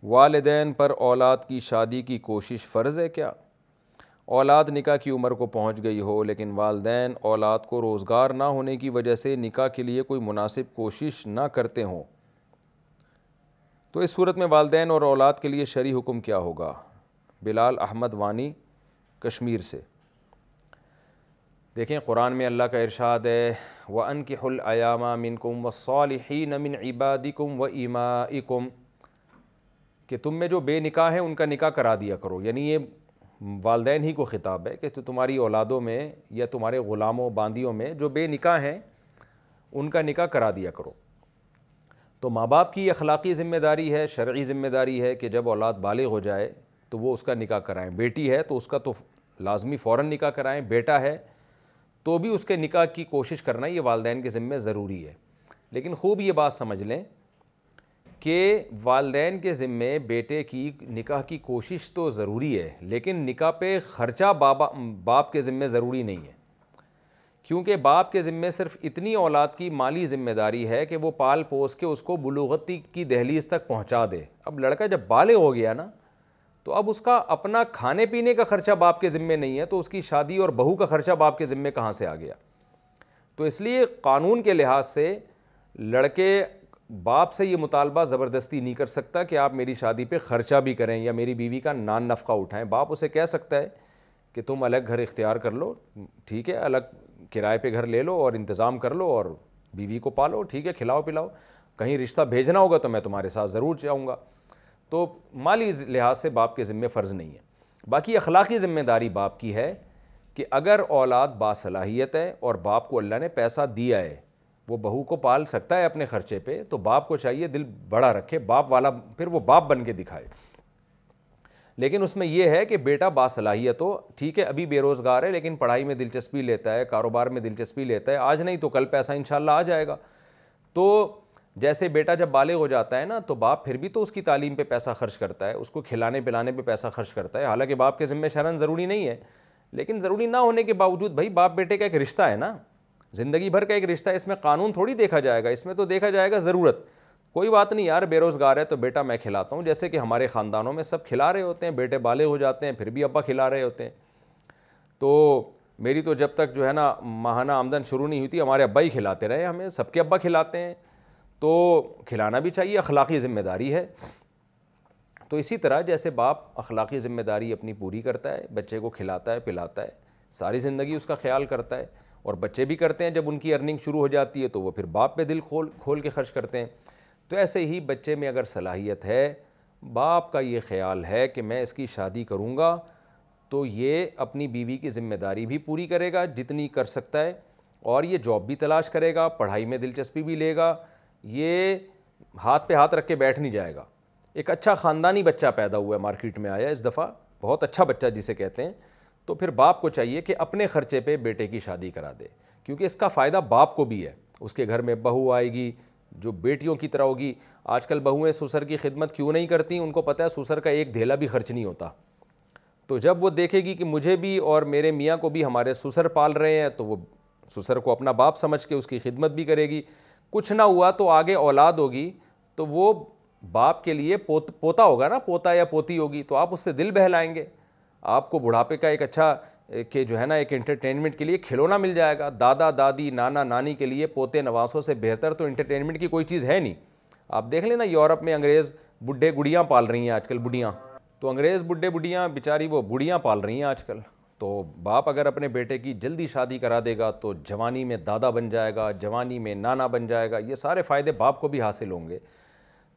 والدین پر اولاد کی شادی کی کوشش فرض ہے کیا؟ اولاد نکاح کی عمر کو پہنچ گئی ہو لیکن والدین اولاد کو روزگار نہ ہونے کی وجہ سے نکاح کے لیے کوئی مناسب کوشش نہ کرتے ہوں تو اس صورت میں والدین اور اولاد کے لیے شرعی حکم کیا ہوگا؟ بلال احمد وانی کشمیر سے۔ دیکھیں قرآن میں اللہ کا ارشاد ہے وَأَنكِحُوا الْأَيَامَ مِنكُمْ وَالصَّالِحِينَ مِنْ عِبَادِكُمْ وَإِمَائِكُمْ کہ تم میں جو بے نکاح ہیں ان کا نکاح کرا دیا کرو، یعنی یہ والدین ہی کو خطاب ہے کہ تمہاری اولادوں میں یا تمہارے غلاموں باندیوں میں جو بے نکاح ہیں ان کا نکاح کرا دیا کرو۔ تو ماں باپ کی اخلاقی ذمہ داری ہے، شرعی ذمہ داری ہے کہ جب اولاد بالغ ہو جائے تو وہ اس کا نکاح کرائیں۔ بیٹی ہے تو اس کا تو لازمی فوراً نکاح کرائیں، بیٹا ہے تو بھی اس کے نکاح کی کوشش کرنا یہ والدین کے ذمہ ضروری ہے۔ لیکن خوب یہ بات سمجھ لیں کہ والدین کے ذمے بیٹے کی نکاح کی کوشش تو ضروری ہے، لیکن نکاح پہ خرچہ باپ کے ذمے ضروری نہیں ہے، کیونکہ باپ کے ذمے صرف اتنی اولاد کی مالی ذمہ داری ہے کہ وہ پال پوس کے اس کو بلوغت کی دہلیز تک پہنچا دے۔ اب لڑکا جب بالغ ہو گیا نا تو اب اس کا اپنا کھانے پینے کا خرچہ باپ کے ذمے نہیں ہے، تو اس کی شادی اور بہو کا خرچہ باپ کے ذمے کہاں سے آ گیا؟ تو اس لیے قانون کے لحاظ سے لڑکے باپ سے یہ مطالبہ زبردستی نہیں کر سکتا کہ آپ میری شادی پہ خرچہ بھی کریں یا میری بیوی کا نان نفقہ اٹھائیں۔ باپ اسے کہہ سکتا ہے کہ تم الگ گھر اختیار کر لو، ٹھیک ہے، الگ کرائے پہ گھر لے لو اور انتظام کر لو اور بیوی کو پالو، ٹھیک ہے، کھلاؤ پلاؤ، کہیں رشتہ بھیجنا ہوگا تو میں تمہارے ساتھ ضرور جاؤں گا۔ تو مالی لحاظ سے باپ کے ذمے فرض نہیں ہے۔ باقی اخلاقی ذمہ داری باپ کی ہے کہ اگر اولاد باصلاحیت ہے اور باپ کو اللہ نے پیسہ دیا ہے، وہ بہو کو پال سکتا ہے اپنے خرچے پہ، تو باپ کو چاہیے دل بڑا رکھے، باپ والا، پھر وہ باپ بن کے دکھائے۔ لیکن اس میں یہ ہے کہ بیٹا باصلاحیت ہو، ٹھیک ہے، ابھی بے روزگار ہے لیکن پڑھائی میں دلچسپی لیتا ہے، کاروبار میں دلچسپی لیتا ہے، آج نہیں تو کل پیسہ انشاءاللہ آ جائے گا۔ تو جیسے بیٹا جب بالغ ہو جاتا ہے نا تو باپ پھر بھی تو اس کی تعلیم پہ پیسہ خرچ کرتا ہے، اس کو کھلانے پلانے پہ پیسہ خرچ کرتا ہے، حالانکہ باپ کے ذمہ شرعاً ضروری نہیں ہے، لیکن ضروری نہ ہونے کے باوجود بھائی باپ بیٹے کا ایک رشتہ ہے نا، زندگی بھر کا ایک رشتہ ہے، اس میں قانون تھوڑی دیکھا جائے گا، اس میں تو دیکھا جائے گا ضرورت۔ کوئی بات نہیں یار، بے روزگار ہے تو بیٹا میں کھلاتا ہوں، جیسے کہ ہمارے خاندانوں میں سب کھلا رہے ہوتے ہیں، بیٹے بالغ ہو جاتے ہیں پھر بھی ابا کھلا رہے ہوتے ہیں۔ تو میری تو جب تک جو ہے نا ماہانہ آمدن شروع نہیں ہوئی تھی ہمارے ابا ہی کھلاتے رہے ہمیں، سب کے ابا کھلاتے ہیں، تو کھلانا بھی چاہیے، اخلاقی ذمہ داری ہے۔ تو اسی طرح جیسے باپ اخلاقی ذمہ داری اپنی پوری کرتا ہے، بچے کو کھلاتا ہے پلاتا ہے، ساری زندگی اس کا خیال کرتا ہے، اور بچے بھی کرتے ہیں، جب ان کی ارننگ شروع ہو جاتی ہے تو وہ پھر باپ پہ دل کھول کے خرچ کرتے ہیں۔ تو ایسے ہی بچے میں اگر صلاحیت ہے، باپ کا یہ خیال ہے کہ میں اس کی شادی کروں گا تو یہ اپنی بیوی کی ذمہ داری بھی پوری کرے گا جتنی کر سکتا ہے، اور یہ جاب بھی تلاش کرے گا، پڑھائی میں دلچسپی بھی لے گا، یہ ہاتھ پہ ہاتھ رکھ کے بیٹھ نہیں جائے گا۔ ایک اچھا خاندانی بچہ پیدا ہوا ہے، مارکیٹ میں آیا اس دفعہ، بہت اچھا بچہ جسے کہتے ہیں، تو پھر باپ کو چاہیے کہ اپنے خرچے پہ بیٹے کی شادی کرا دے، کیونکہ اس کا فائدہ باپ کو بھی ہے۔ اس کے گھر میں بہو آئے گی جو بیٹیوں کی طرح ہوگی۔ آج کل بہویں سسر کی خدمت کیوں نہیں کرتی؟ ان کو پتہ ہے سسر کا ایک دھیلا بھی خرچ نہیں ہوتا، تو جب وہ دیکھے گی کہ مجھے بھی اور میرے میاں کو بھی ہمارے سسر پال رہے ہیں تو وہ سسر کو اپنا باپ سمجھ کے اس کی خدمت بھی کرے گی۔ کچھ نہ ہوا تو آگے اولاد ہوگی تو وہ باپ کے لیے پوتا ہوگا نا، پوتا یا پوتی ہوگی، تو آپ اس سے دل بہلائیں گے، آپ کو بڑھاپے کا ایک اچھا کہ جو ہے نا ایک انٹرٹینمنٹ کے لیے کھلونا مل جائے گا۔ دادا دادی نانا نانی کے لیے پوتے نواسوں سے بہتر تو انٹرٹینمنٹ کی کوئی چیز ہے نہیں۔ آپ دیکھ لیں نا، یورپ میں انگریز بڈھے گڑیاں پال رہی ہیں آج کل، بڑھیاں، تو انگریز بڈھے بڑھیاں بیچاری وہ بڑھیاں پال رہی ہیں آج کل۔ تو باپ اگر اپنے بیٹے کی جلدی شادی کرا دے گا تو جوانی میں دادا بن جائے گا، جوانی میں نانا بن جائے گا، یہ سارے فائدے باپ کو بھی حاصل ہوں گے۔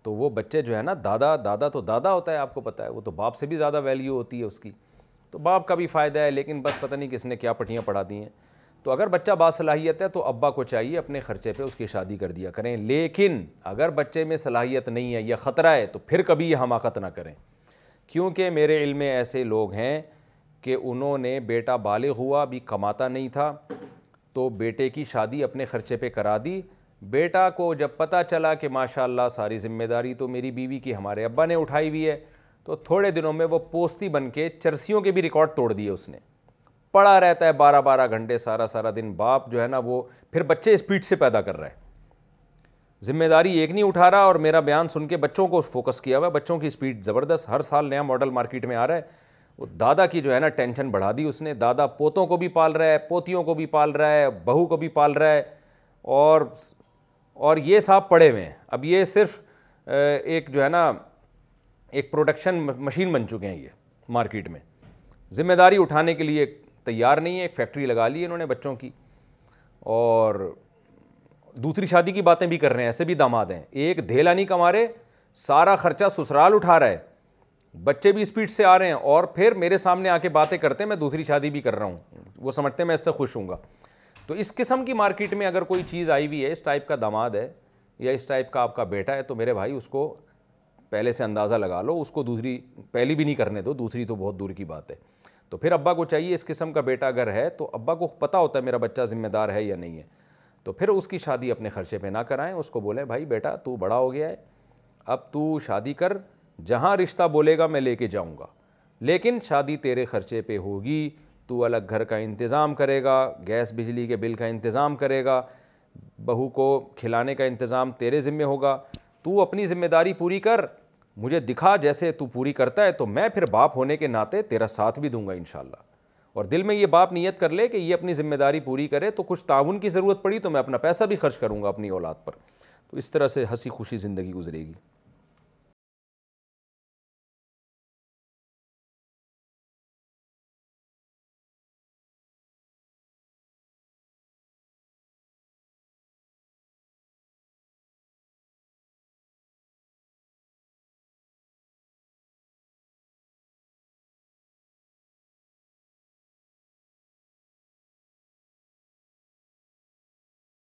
تو وہ بچے جو ہے نا، دادا تو دادا ہوتا ہے، آپ کو پتہ ہے، وہ تو باپ سے بھی زیادہ ویلیو ہوتی ہے اس کی، تو باپ کا بھی فائدہ ہے، لیکن بس پتہ نہیں کس نے کیا پٹیاں پڑھا دی ہیں۔ تو اگر بچہ باصلاحیت ہے تو ابا کو چاہیے اپنے خرچے پہ اس کی شادی کر دیا کریں، لیکن اگر بچے میں صلاحیت نہیں ہے یا خطرہ ہے تو پھر کبھی یہ حماقت نہ کریں، کیونکہ میرے علم میں ایسے لوگ ہیں کہ انہوں نے بیٹا بالغ ہوا، ابھی کماتا نہیں تھا، تو بیٹے کی شادی اپنے خرچے پہ کرا دی۔ بیٹا کو جب پتہ چلا کہ ماشاءاللہ ساری ذمہ داری تو میری بیوی کی ہمارے ابا نے اٹھائی ہوئی ہے، تو تھوڑے دنوں میں وہ پوستی بن کے چرسیوں کے بھی ریکارڈ توڑ دیے اس نے، پڑا رہتا ہے 12 گھنٹے سارا دن، باپ جو ہے نا وہ پھر بچے اسپیڈ سے پیدا کر رہا ہے۔ ذمہ داری ایک نہیں اٹھا رہا اور میرا بیان سن کے بچوں کو فوکس کیا ہوا ہے. بچوں کی سپیڈ زبردست, ہر سال نیا ماڈل مارکیٹ میں آ رہا ہے. وہ دادا کی جو ہے نا ٹینشن بڑھا دی اس نے, دادا پوتوں کو بھی پال رہا ہے, پوتیوں کو بھی پال رہا ہے, بہو کو بھی پال رہا ہے, اور یہ صاحب پڑے ہوئے ہیں. اب یہ صرف ایک جو ہے نا ایک پروڈکشن مشین بن چکے ہیں یہ مارکیٹ میں. ذمہ داری اٹھانے کے لیے تیار نہیں ہے. ایک فیکٹری لگا لی انہوں نے بچوں کی, اور دوسری شادی کی باتیں بھی کر رہے ہیں. ایسے بھی داماد ہیں, ایک دھیلا نہیں کما رہے, سارا خرچہ سسرال اٹھا رہا ہے, بچے بھی اسپیڈ سے آ رہے ہیں, اور پھر میرے سامنے آ کے باتیں کرتے ہیں میں دوسری شادی بھی کر رہا ہوں. وہ سمجھتے ہیں میں اس سے خوش ہوں گا. تو اس قسم کی مارکیٹ میں اگر کوئی چیز آئی ہوئی ہے, اس ٹائپ کا داماد ہے یا اس ٹائپ کا آپ کا بیٹا ہے, تو میرے بھائی اس کو پہلے سے اندازہ لگا لو, اس کو دوسری پہلی بھی نہیں کرنے دو, دوسری تو بہت دور کی بات ہے. تو پھر ابا کو چاہیے, اس قسم کا بیٹا اگر ہے تو ابا کو پتہ ہوتا ہے میرا بچہ ذمہ دار ہے یا نہیں ہے, تو پھر اس کی شادی اپنے خرچے پہ نہ کرائیں. اس کو بولیں بھائی بیٹا تو بڑا ہو گیا ہے, اب تو شادی کر, جہاں رشتہ بولے گا میں لے کے جاؤں گا, لیکن شادی تیرے خرچے پہ ہوگی. تو الگ گھر کا انتظام کرے گا, گیس بجلی کے بل کا انتظام کرے گا, بہو کو کھلانے کا انتظام تیرے ذمہ ہوگا. تو اپنی ذمہ داری پوری کر, مجھے دکھا جیسے تو پوری کرتا ہے, تو میں پھر باپ ہونے کے ناطے تیرا ساتھ بھی دوں گا انشاءاللہ. اور دل میں یہ باپ نیت کر لے کہ یہ اپنی ذمہ داری پوری کرے, تو کچھ تعاون کی ضرورت پڑی تو میں اپنا پیسہ بھی خرچ کروں گا اپنی اولاد پر. تو اس طرح سے ہنسی خوشی زندگی گزرے گی.